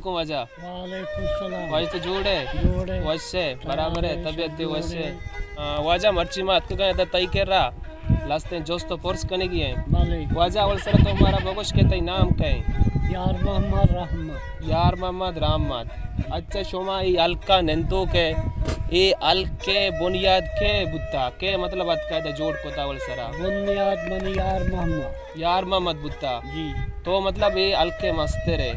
वालेकुम वजह। वालेकुम सलाम। वज तो जोड़े वजसे बराबर है तबीयत ते वजसे वजह मर्ची मात के गए तई कर रहा लास्ते जोस्त तो फोर्स करने की है वजह अवल सर तो हमारा बगोश के तई नाम कहे यार मोहम्मद रहमत। अच्छा शोमा ई अलका नंदो के ए अल के बुनियाद के बुत्ता के मतलब अत कहते जोड़ को तावल सरा बुनियाद मन यार मोहम्मद बुत्ता जी तो मतलब ये अल के मस्तरे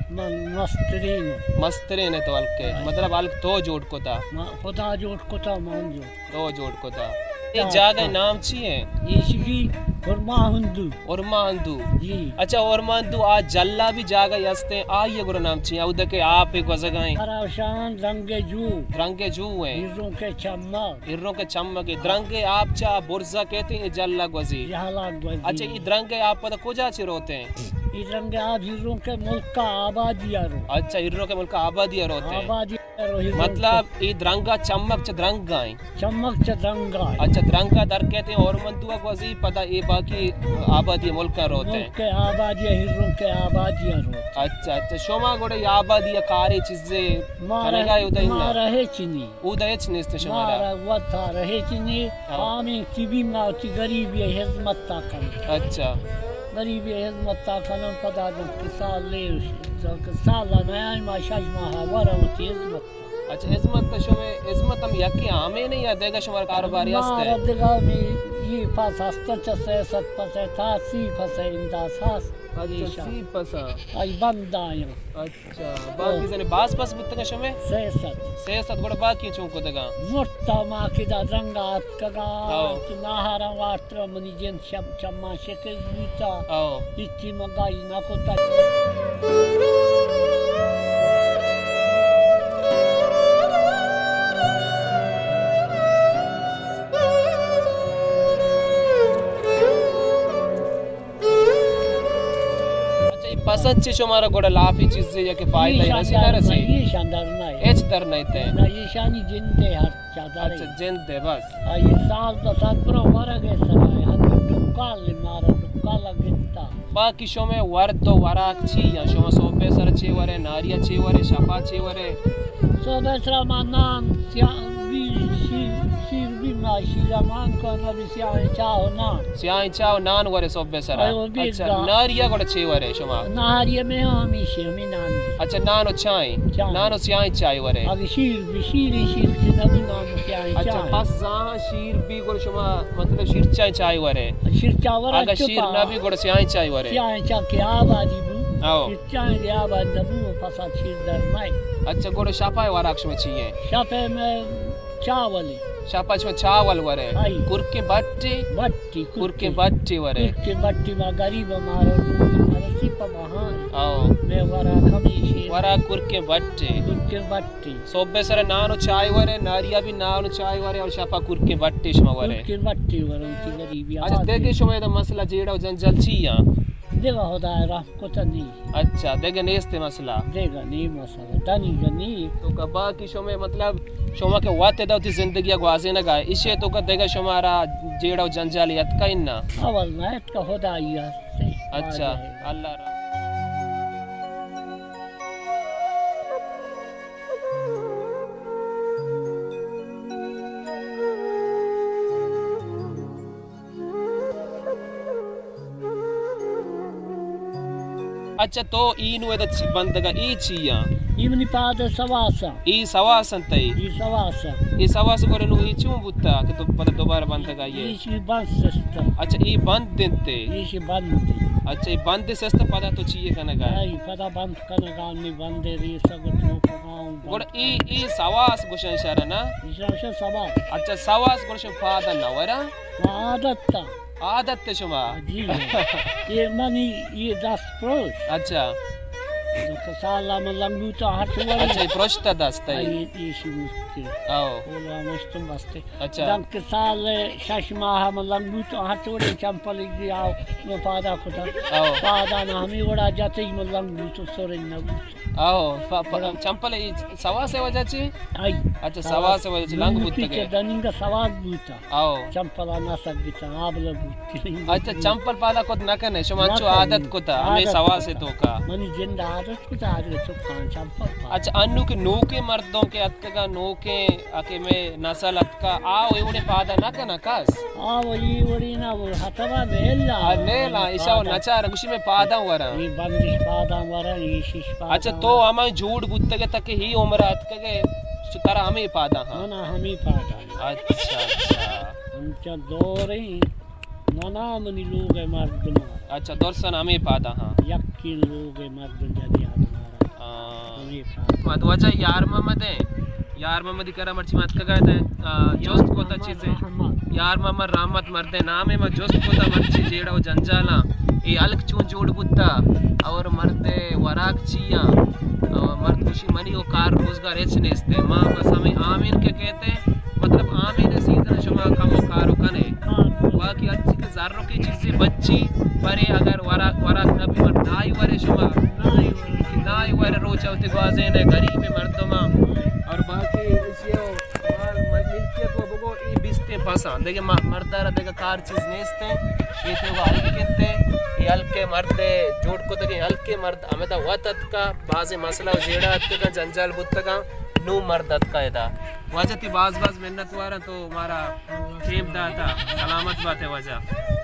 मस्तरीन है तो अल के मतलब अल तो जोड़ को था खुदा जोड़ को था मान जो तो जोड़ को था ये जगह नाम ची है ईशवी उर्माहंदू जी। अच्छा उर्माहंदू आज जल्ला भी जागा यस्ते आ ये गुरु नाम ची उधर के आप एक वजगाएं पराशान रंगे जू है हिर्रों के चमक द्रंगे आप चा बुर्जा कहते हैं जल्ला गजी। अच्छा ये द्रंगे आप पता कुजा चे रोते हैं आप हिर्रों के मुल्क का आबादिया रो। अच्छा हिर्रों के मुल्क का आबादिया रोते हैं मतलब ये द्रंगा चमक च द्रंगा अच्छा द्रंगा दर कहते हैं और मंदुआ को अजी पता ये बाकी आबादी मुल्क का रोते हैं आबादिया हिर्रों के आबादिया रोते। अच्छा शोमा गोड़े आबादिया कारी चीजें कनेगा उदय ना रहे चिनी उदय चिनी इस्ते शोमारा वो था रहे चिनी आमी किबी माउती गरीबी हिजमत ता कर। अच्छा गरीबी हिजमत ता खाना पता दो किसाल ले साला नया माशाज महावरा होती हिजमत। अच्छा हिजमत तो शोमे हिजमत हम यके आमे नहीं या देगा शोमार कारोबारी हस्ते मार देगा भी ये पास हस्ता चसे सत पसे था सी फसे इंदास हस अच्छा सी पसा आई बंदाया। अच्छा बाकी जने बास पास बुत्तगा शोमे से सत बड़ा बाकी चौको देगा मोट्टा माकिदा रंगात कगा नाहारा वात्र मनी जन चम्मा शेके बुता इच्ची मगाई ना कोता। पसंद चीज हमारा गोड़ा लाफी चीज से या के फायदा है रसी ना रसी ये शानदार ना है एच दर नहीं थे ना ये शानी जिंदे हर चादर। अच्छा जिंदे बस ये साल तो साल पूरा मारा गया सराय हम दुक्का ले मारा दुक्का लगता बाकी शो में वर तो वराक छी या शो में सोपे सर छी वरे नारिया छी वरे शफा छी वरे सोबे सरा मानान सिया भी शीर भी माशीरा मान को ना भी सिया चाहो नान वरे सोबे सरा। अच्छा नारिया गोड़ा छी वरे शो में नारिया में हमेशा में नान। अच्छा नानो चाय नानो सिया चाय वरे अब शीर के ना भी नान सिया। अच्छा बस जहां शीर भी गोड़ शो में मतलब शीर चाय वरे शीर चावरा अगर शीर ना भी गोड़ सिया चाय वरे सिया चा के आबादी बु शीर चाय रे आबाद दबु फसा शीर दर नहीं। अच्छा गोड़ शाफा वराक्ष में चाहिए शाफे में चावल शापाच में चावल वरे कुरके बट्टी वरे में गरीब मारो मरसी पर महान आओ मैं वरा खमीशी वरा कुरके बट्टी सोबे सरे नानो चाय वरे नारिया भी नानो चाय वरे और शापा कुरके बट्टी शमा वरे उनकी गरीबी। अच्छा देखे शमे दा मसला जेड़ा जंजल छिया देगा होता है राह को तनी। अच्छा देगा नेस्ते मसला देगा नहीं मसला तनी गनी तो कबा की शमे मतलब शोमा के वाते दावती जिंदगी गवाजे न गाए इसे तो का देगा शमारा जेड़ा जंजालियत का इन्ना अवल नायत का होदा है। अच्छा अल्लाह अच्छा तो ईनु एदा बंदगा ई छिया इमनी पाद सवासा ई सवासन तई ई सवास करे नु ई चू बुत्ता के तो पता दोबारा बंदगा ये ई बंद सस्ता। अच्छा ई बंद देते ई बंद अच्छा ई बंद सस्ता पता तो चाहिए कनगा आई पता बंद कनगा नहीं बंदे री सब तो पकाऊं गोड़ ई सवास गुशन इशारा ना इशारा सवास। अच्छा सवास गुशन फादा नवरा आदत शुमा जी ये मनी ये 10 प्रोश। अच्छा तो साला में लंबू तो हाथ वाला अच्छा ये प्रोश ता 10 ता ये शुरू आओ बोला मस्त मस्त। अच्छा दम के साल शश माह में लंबू तो हाथ वाले चंपल आओ मैं पादा खुदा आओ पादा ना हमें बड़ा जाते ही में लंबू तो सोरे न आओ चंपल सवा से वजह ची अच्छा सवा से वजह ची लंग बुत्ते के दनिंगा सवाग बूता आओ चंपल ना सकता आबल बूती अच्छा चंपल पाला को न कने शुमाचो आदत को था हमें सवा से तो का मनी जिंदा आदत को था आदत तो खान चंपल अच्छा अन्नू के नोके मर्दों के अतका नोके आके में नसल अतका आओ एवडे पादा न कना कास आओ ये वरी ना वो हतवा नेला ईशा नचार गुशी में पादा वरा ये बंदिश पादा वरा ये शीश पादा अच्छा तो हमें झूठ बुत्ते के तक ही उम्र अतका के शुक्र हमें पादा हां ना हमें पादा अच्छा अच्छा उनका दौरे नाना मनी लोग है मर्द अच्छा दर्शन हमें पादा हां यक्की लोग है मर्द जदी आदमारा हमें पादा मत वजह यार मम्मदी करा मर्ची मत का कहते हैं जोस्त को अच्छी से यार मम्मा रामत मर्दे नाम है जोस्त को मर्ची जेड़ा वो जंजाला ये अलग चूं जोड़ बुत्ता और मर्दे वराक चिया मर्द खुशी मनी वो कार रोजगार एचने इसते माँ बस हमें आमीन के कहते मतलब आमीन सीधन शुमा कमो कारो कने बाकी अच्छी के ज़ारों की चीज़ें बच्ची परे अगर वराक नबी मर्द नाई वरे शुमा नाई वरे रोचा उते गाज़े ने गरीब मर्दों मां और बाकी इसे मिलकियत वो बगो ई बिस्ते पसंद देखिए मर्दारा देखा कार चीज नेस्ते ये थे वो हल्के कहते ये हल्के मर्दे जोड़ को तो हल्के मर्द हमें तो वतत का बाज़े मसला जेड़ा का जंजाल बुत्त का नू मर्दत का था वजह थी बाज मेहनत वारा तो हमारा खेम था सलामत बात है वजह